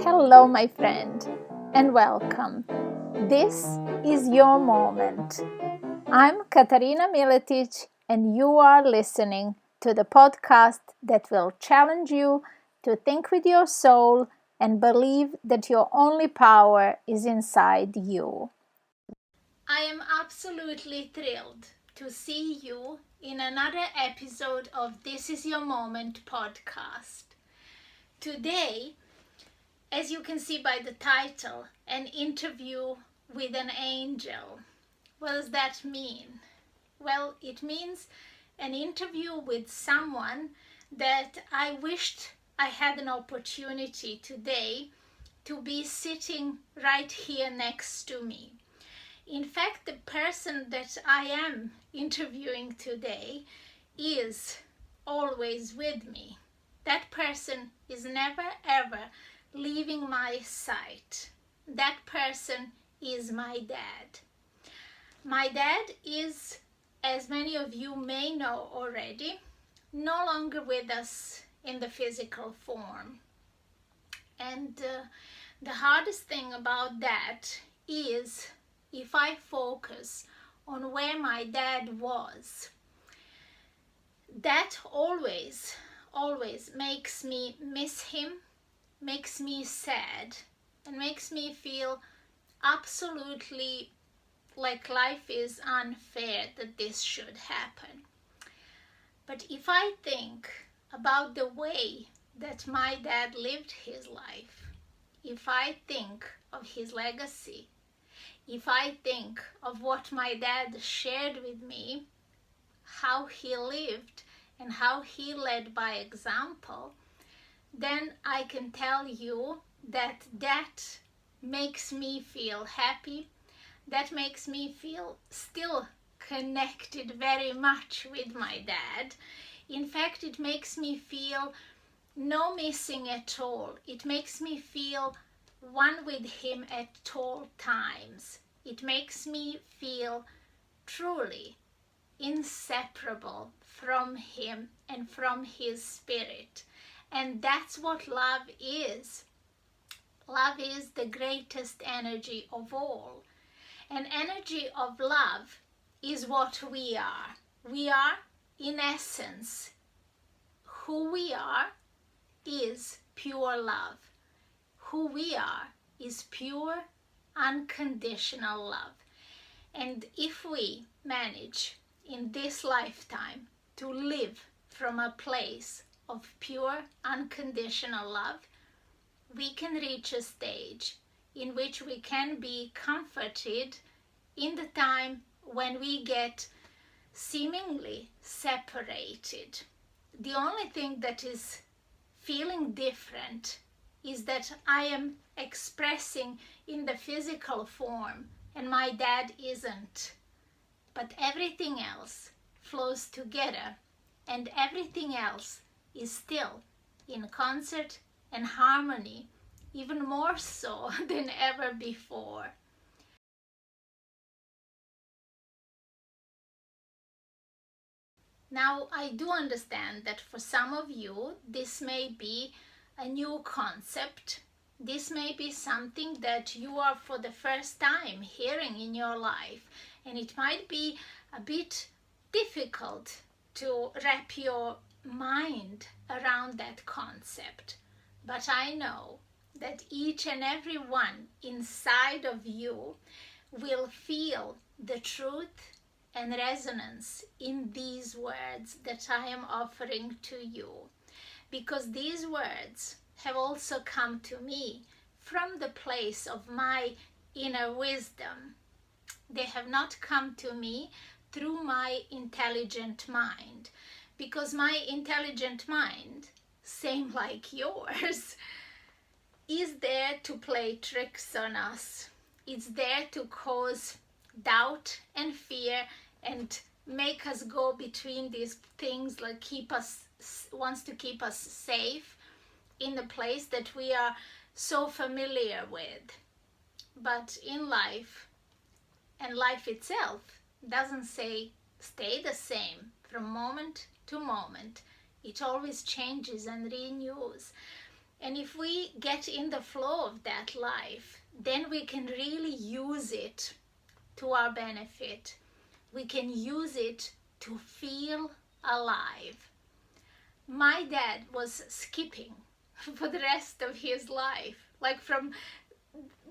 Hello, my friend, and welcome. This is your moment. I'm Katarina Miletic, and you are listening to the podcast that will challenge you to think with your soul and believe that your only power is inside you. I am absolutely thrilled to see you in another episode of This Is Your Moment podcast. Today, as you can see by the title, an interview with an angel. What does that mean? Well, it means an interview with someone that I wished I had an opportunity today to be sitting right here next to me. In fact, the person that I am interviewing today is always with me. That person is never ever leaving my sight. That person is my dad. My dad is, as many of you may know already, no longer with us in the physical form. And the hardest thing about that is if I focus on where my dad was, that always makes me miss him, makes me sad, and makes me feel absolutely like life is unfair that this should happen. But if I think about the way that my dad lived his life, if I think of his legacy, if I think of what my dad shared with me, how he lived and how he led by example, then I can tell you that that makes me feel happy. That makes me feel still connected very much with my dad. In fact, it makes me feel no missing at all. It makes me feel one with him at all times. It makes me feel truly inseparable from him and from his spirit. And that's what love is. Love is the greatest energy of all. And energy of love is what we are. We are, in essence, who we are is pure love. Who we are is pure, unconditional love. And if we manage in this lifetime to live from a place of pure, unconditional love, we can reach a stage in which we can be comforted in the time when we get seemingly separated. The only thing that is feeling different is that I am expressing in the physical form and my dad isn't. But everything else flows together and everything else is still in concert and harmony, even more so than ever before. Now, I do understand that for some of you, this may be a new concept. This may be something that you are for the first time hearing in your life, and it might be a bit difficult to wrap your mind around that concept. But I know that each and every one inside of you will feel the truth and resonance in these words that I am offering to you, because these words have also come to me from the place of my inner wisdom. They have not come to me through my intelligent mind, because my intelligent mind, same like yours, is there to play tricks on us. It's there to cause doubt and fear and make us go between these things, like wants to keep us safe in the place that we are so familiar with. But in life, and life itself doesn't say stay the same from moment to moment. It always changes and renews. And if we get in the flow of that life, then we can really use it to our benefit. We can use it to feel alive. My dad was skipping for the rest of his life, like from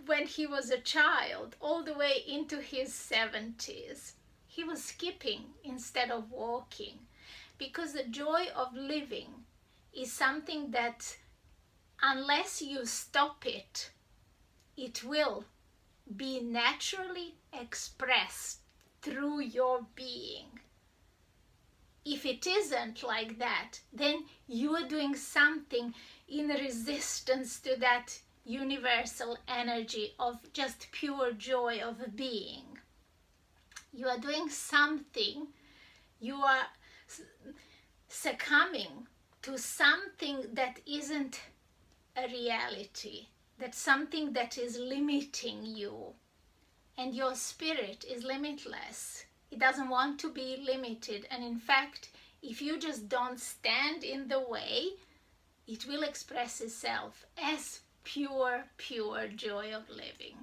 when he was a child all the way into his 70s. He was skipping instead of walking, because the joy of living is something that unless you stop it, it will be naturally expressed through your being. If it isn't like that, then you are doing something in resistance to that universal energy of just pure joy of being. You are doing something, you are succumbing to something that isn't a reality, that's something that is limiting you. And your spirit is limitless. It doesn't want to be limited. And in fact, if you just don't stand in the way, it will express itself as pure, pure joy of living.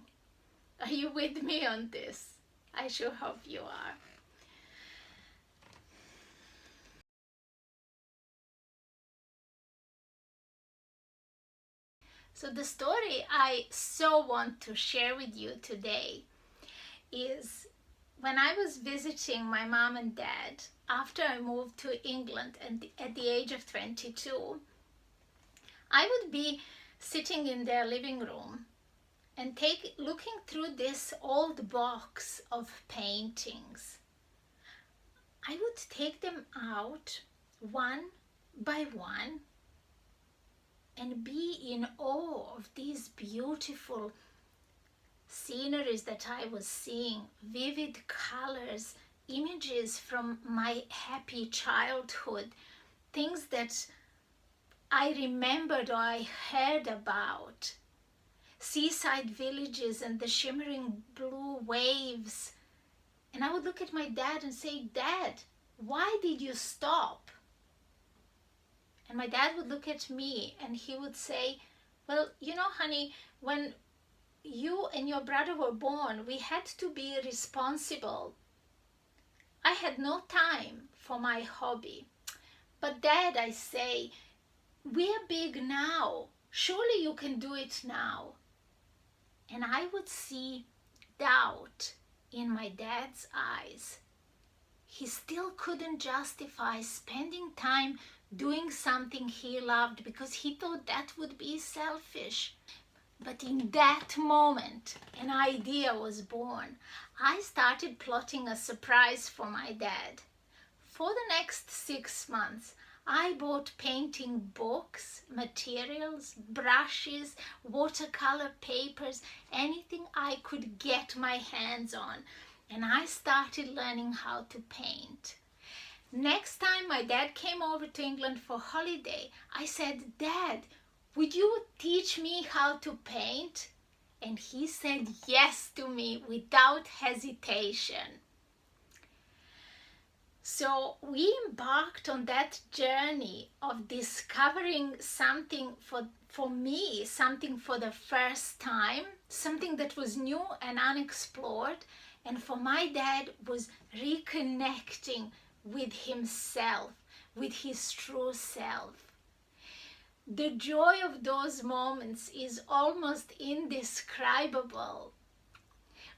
Are you with me on this? I sure hope you are. So the story I so want to share with you today is when I was visiting my mom and dad after I moved to England at the age of 22. I would be sitting in their living room and looking through this old box of paintings. I would take them out one by one and be in awe of these beautiful sceneries that I was seeing, vivid colors, images from my happy childhood, things that I remembered or I heard about. Seaside villages and the shimmering blue waves. And I would look at my dad and say, "Dad, why did you stop?" And my dad would look at me and he would say, "Well, you know, honey, when you and your brother were born, we had to be responsible. I had no time for my hobby. But Dad," I say, "we're big now. Surely you can do it now." And I would see doubt in my dad's eyes. He still couldn't justify spending time doing something he loved because he thought that would be selfish. But in that moment, an idea was born. I started plotting a surprise for my dad. For the next 6 months, I bought painting books, materials, brushes, watercolor papers, anything I could get my hands on. And I started learning how to paint. Next time my dad came over to England for holiday, I said, "Dad, would you teach me how to paint?" And he said yes to me without hesitation. So we embarked on that journey of discovering something for me, something for the first time, something that was new and unexplored. And for my dad was reconnecting with himself, with his true self. The joy of those moments is almost indescribable.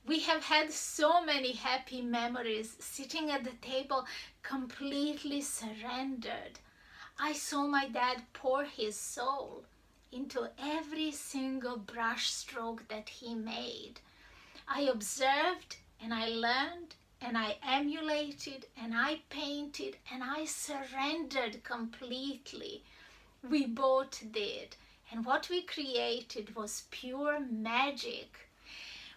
We have had so many happy memories sitting at the table completely surrendered. I saw my dad pour his soul into every single brush stroke that he made. I observed and I learned and I emulated and I painted and I surrendered completely. We both did. And what we created was pure magic.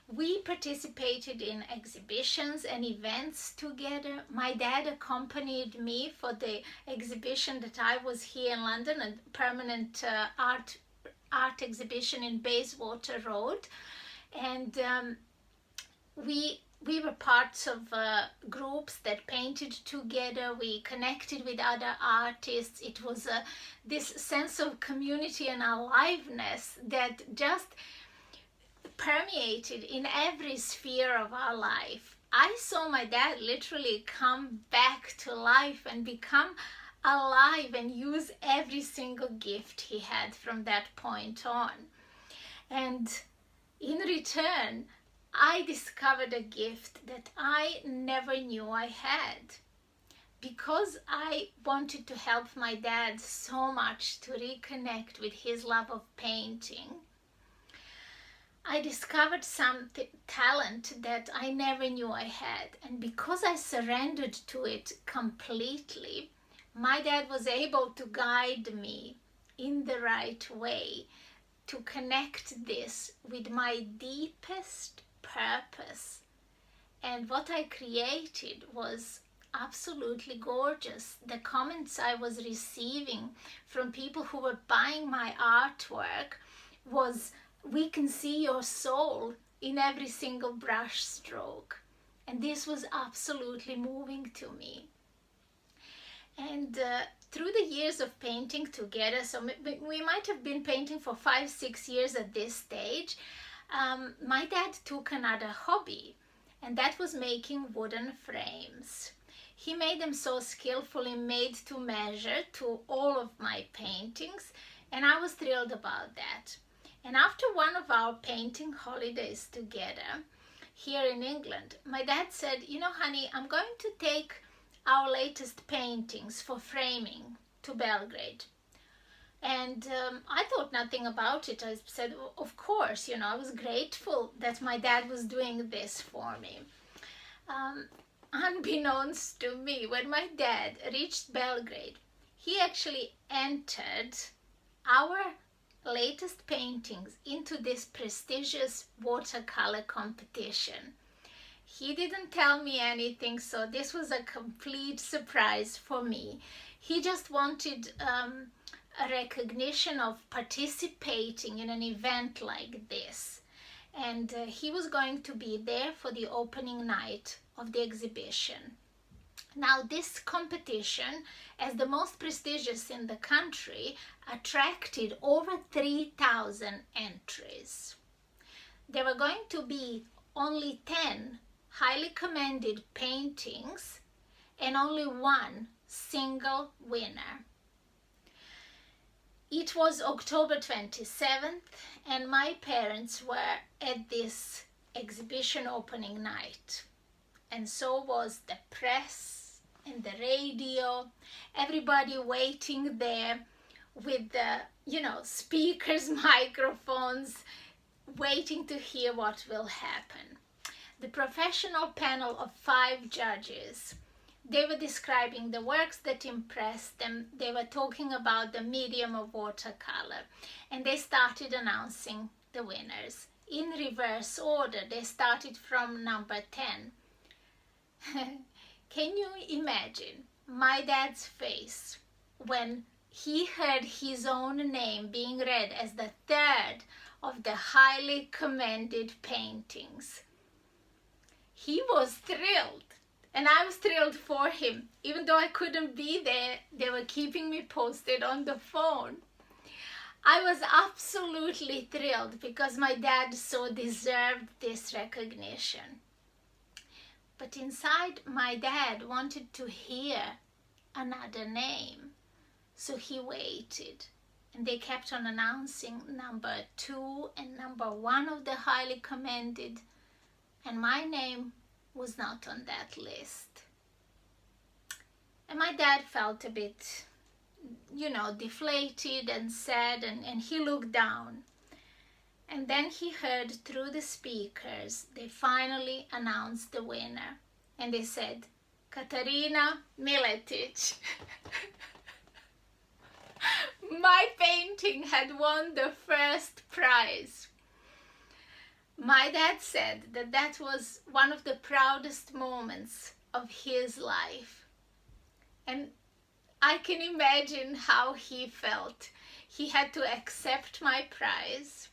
We participated in exhibitions and events together. My dad accompanied me for the exhibition that I was here in London, a permanent art exhibition in Bayswater Road. And we we were parts of groups that painted together. We connected with other artists. It was this sense of community and aliveness that just permeated in every sphere of our life. I saw my dad literally come back to life and become alive and use every single gift he had from that point on. And in return, I discovered a gift that I never knew I had. Because I wanted to help my dad so much to reconnect with his love of painting, I discovered some talent that I never knew I had. And because I surrendered to it completely, my dad was able to guide me in the right way to connect this with my deepest purpose. And what I created was absolutely gorgeous. The comments I was receiving from people who were buying my artwork was, "We can see your soul in every single brush stroke." And this was absolutely moving to me. And through the years of painting together, so we might have been painting for 5-6 years at this stage, my dad took another hobby, and that was making wooden frames. He made them so skillfully, made to measure to all of my paintings, and I was thrilled about that. And after one of our painting holidays together here in England, my dad said, "You know, honey, I'm going to take our latest paintings for framing to Belgrade." And I thought nothing about it. I said, "Of course," I was grateful that my dad was doing this for me. Unbeknownst to me, when my dad reached Belgrade, he actually entered our latest paintings into this prestigious watercolor competition. He didn't tell me anything, so this was a complete surprise for me. He just wanted a recognition of participating in an event like this. And he was going to be there for the opening night of the exhibition. Now, this competition, as the most prestigious in the country, attracted over 3,000 entries. There were going to be only 10 highly commended paintings and only one single winner. It was October 27th, and my parents were at this exhibition opening night. And so was the press and the radio, everybody waiting there with the, speakers, microphones, waiting to hear what will happen. The professional panel of 5 judges, they were describing the works that impressed them. They were talking about the medium of watercolor, and they started announcing the winners in reverse order. They started from number 10. Can you imagine my dad's face when he heard his own name being read as the 3rd of the highly commended paintings? He was thrilled, and I was thrilled for him. Even though I couldn't be there, they were keeping me posted on the phone. I was absolutely thrilled because my dad so deserved this recognition. But inside, my dad wanted to hear another name, so he waited. And they kept on announcing number 2 and number 1 of the highly commended, and my name was not on that list. And my dad felt a bit, deflated and sad, and he looked down. And then he heard through the speakers, they finally announced the winner. And they said, "Katarina Miletic." My painting had won the first prize. My dad said that that was one of the proudest moments of his life. And I can imagine how he felt. He had to accept my prize,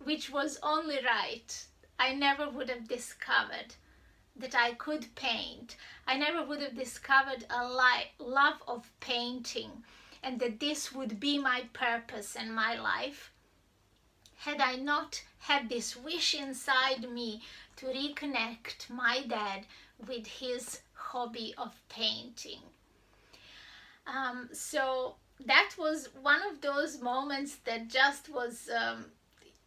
which was only right. I never would have discovered that I could paint. I never would have discovered a love of painting, and that this would be my purpose and my life, had I not had this wish inside me to reconnect my dad with his hobby of painting. So that was one of those moments that just was,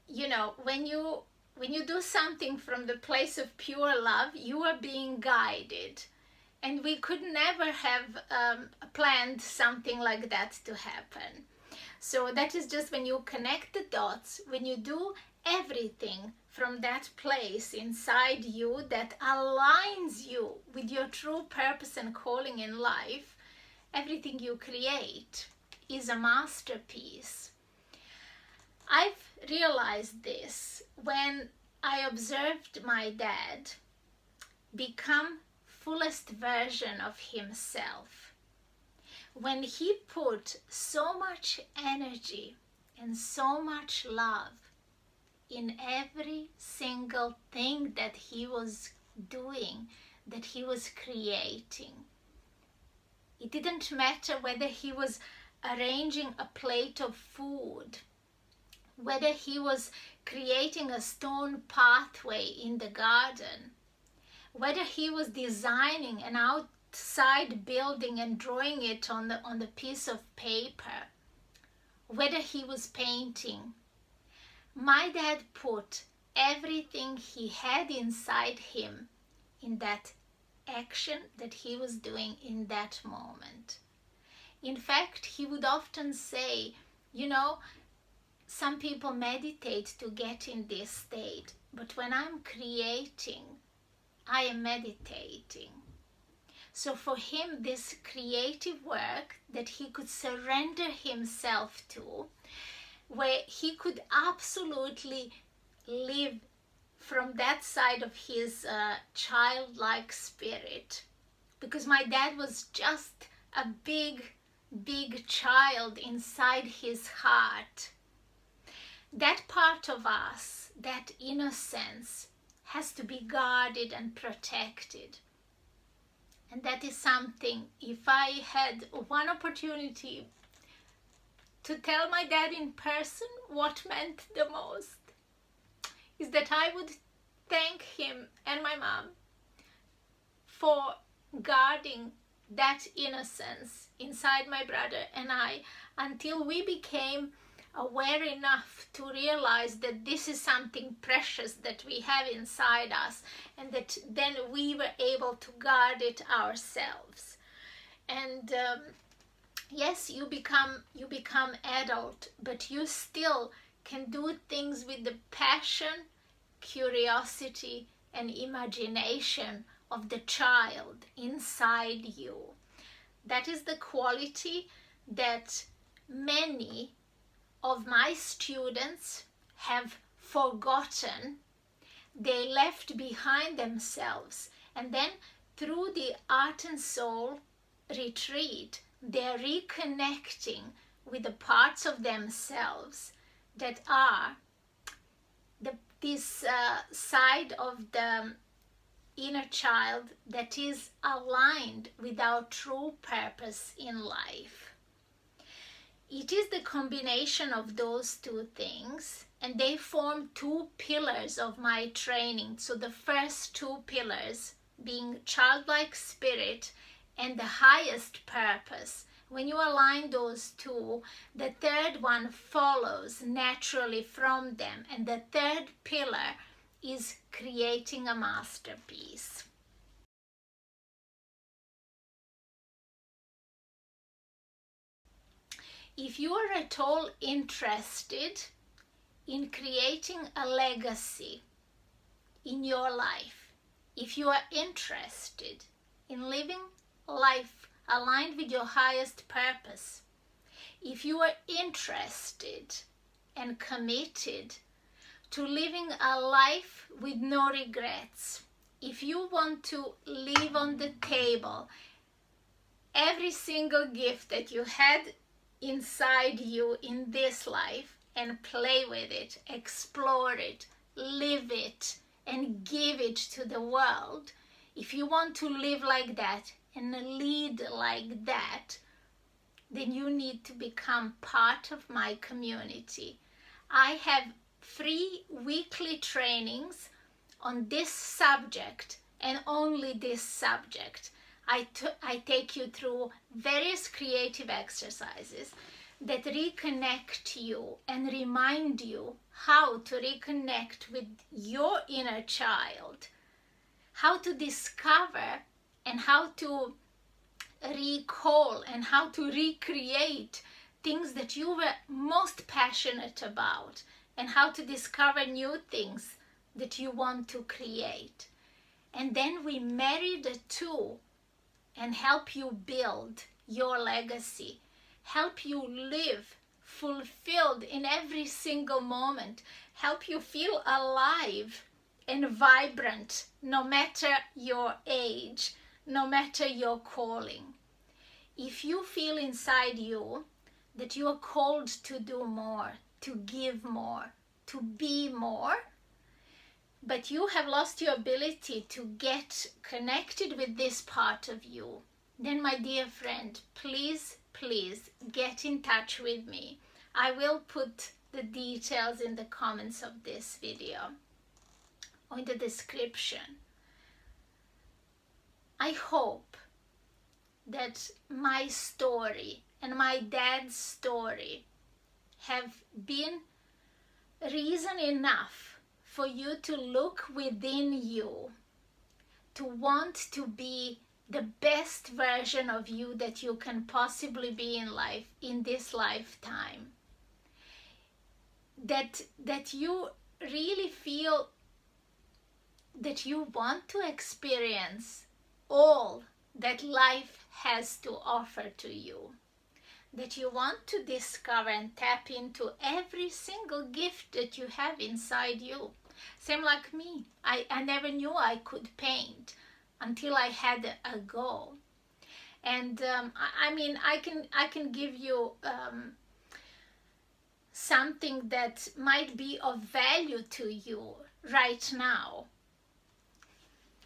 when you do something from the place of pure love, you are being guided. And we could never have planned something like that to happen. So that is just when you connect the dots, when you do everything from that place inside you that aligns you with your true purpose and calling in life, everything you create is a masterpiece. I've realized this when I observed my dad become fullest version of himself. When he put so much energy and so much love in every single thing that he was doing, that he was creating. It didn't matter whether he was arranging a plate of food, whether he was creating a stone pathway in the garden, whether he was designing an outside building and drawing it on the piece of paper, whether he was painting. My dad put everything he had inside him in that action that he was doing in that moment. In fact, he would often say, some people meditate to get in this state, but when I'm creating, I am meditating. So for him, this creative work that he could surrender himself to, where he could absolutely live from that side of his childlike spirit, because my dad was just a big child inside his heart. That part of us, that innocence, has to be guarded and protected. And that is something, if I had one opportunity to tell my dad in person what meant the most, is that I would thank him and my mom for guarding that innocence inside my brother and I until we became aware enough to realize that this is something precious that we have inside us, and that then we were able to guard it ourselves. And yes, you become adult, but you still can do things with the passion, curiosity, and imagination of the child inside you. That is the quality that many of my students have forgotten. They left behind themselves, and then through the Art and Soul retreat, they're reconnecting with the parts of themselves that are this side of the inner child that is aligned with our true purpose in life. It is the combination of those two things, and they form two pillars of my training. So the first two pillars being childlike spirit and the highest purpose. When you align those two, the third one follows naturally from them, and the third pillar is creating a masterpiece. If you are at all interested in creating a legacy in your life, if you are interested in living life aligned with your highest purpose, if you are interested and committed to living a life with no regrets, if you want to leave on the table every single gift that you had inside you in this life and play with it, explore it, live it, and give it to the world, If you want to live like that and lead like that, then you need to become part of my community. I have free weekly trainings on this subject and only this subject. I take you through various creative exercises that reconnect you and remind you how to reconnect with your inner child, how to discover and how to recall and how to recreate things that you were most passionate about, and how to discover new things that you want to create. And then we marry the two and help you build your legacy, help you live fulfilled in every single moment, help you feel alive and vibrant no matter your age, no matter your calling. If you feel inside you that you are called to do more, to give more, to be more, but you have lost your ability to get connected with this part of you, then my dear friend, please get in touch with me. I will put the details in the comments of this video or in the description. I hope that my story and my dad's story have been reason enough for you to look within you, to want to be the best version of you that you can possibly be in life, in this lifetime. That you really feel that you want to experience all that life has to offer to you, that you want to discover and tap into every single gift that you have inside you. Same like me. I never knew I could paint until I had a go. And I mean, I can give you something that might be of value to you right now.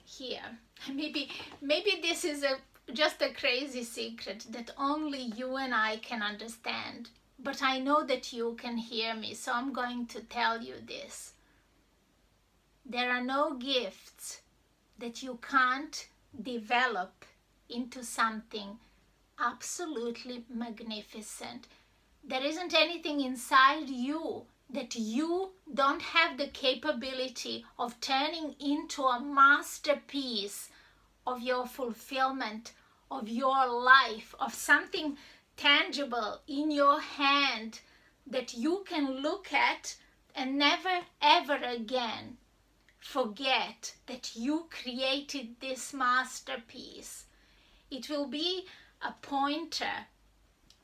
Here, maybe this is just a crazy secret that only you and I can understand, but I know that you can hear me, so I'm going to tell you this. There are no gifts that you can't develop into something absolutely magnificent. There isn't anything inside you that you don't have the capability of turning into a masterpiece of your fulfillment, of your life, of something tangible in your hand that you can look at and never ever again forget that you created this masterpiece. It will be a pointer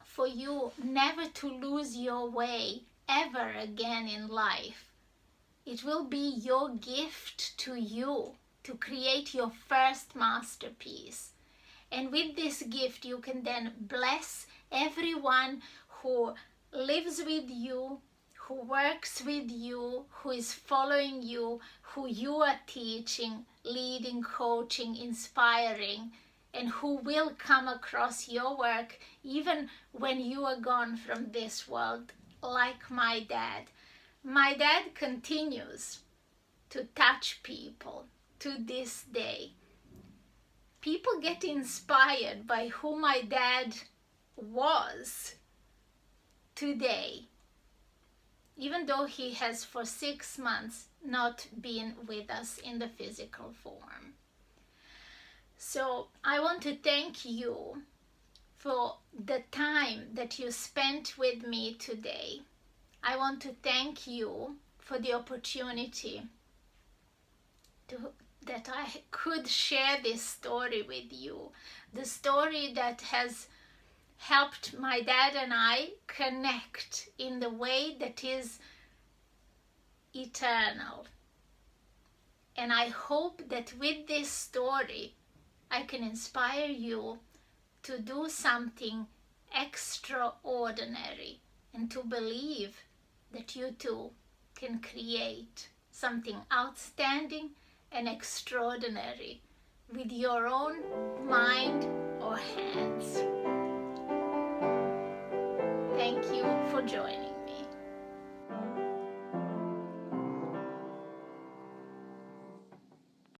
for you never to lose your way ever again in life. It will be your gift to you to create your first masterpiece. And with this gift, you can then bless everyone who lives with you, who works with you, who is following you, who you are teaching, leading, coaching, inspiring, and who will come across your work even when you are gone from this world, like my dad. My dad continues to touch people to this day. People get inspired by who my dad was today, even though he has for 6 months not been with us in the physical form. So I want to thank you for the time that you spent with me today. I want to thank you for the opportunity that I could share this story with you. The story that has helped my dad and I connect in the way that is eternal. And I hope that with this story, I can inspire you to do something extraordinary and to believe that you too can create something outstanding and extraordinary with your own mind or hands. Thank you for joining.